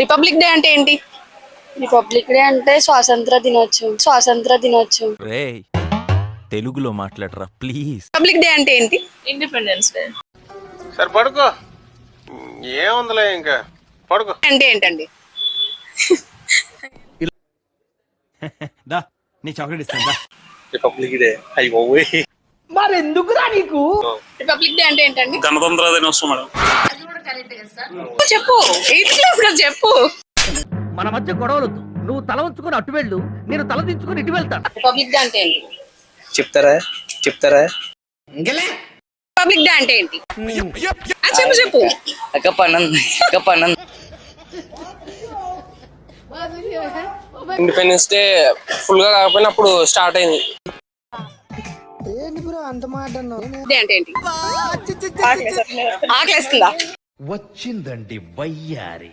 Republic day అంటే ఏంటి? Republic day అంటే స్వాతంత్ర దినోత్సవం. రేయ్ తెలుగులో మాట్లాడరా ప్లీజ్. రిపబ్లిక్ డే అంటే ఏంటి? Independence day. సరే పడుకో, ఏముందిలే ఇంకా పడుకో. అంటే ఏంటండి? దా నీ చాక్లెట్ ఇస్తాను దా. రిపబ్లిక్ డే అయ్యో మరెందుకురా నీకు? రిపబ్లిక్ డే అంటే ఏంటండి? గణతంత్ర దినోత్సవం మేడం. చెప్పు, 8th క్లాస్ గా చెప్పు. మన మధ్య గొడవలొద్దు. నువ్వు తల ఉంచుకొని అటు వెళ్ళు, నేను తల దించుకొని ఇటు వెళ్తాను. రిపబ్లిక్ డే అంటే ఏంటి? చెప్తారా? రిపబ్లిక్ డే అంటే ఏంటి? చెప్పు. ఇండిపెండెన్స్ డే ఫుల్ గా కాకపోయినా అప్పుడు స్టార్ట్ అయింది. డే అంటే ఏంటి? ఆకలేస్తుందా? వచ్చిందండి వయ్యారి.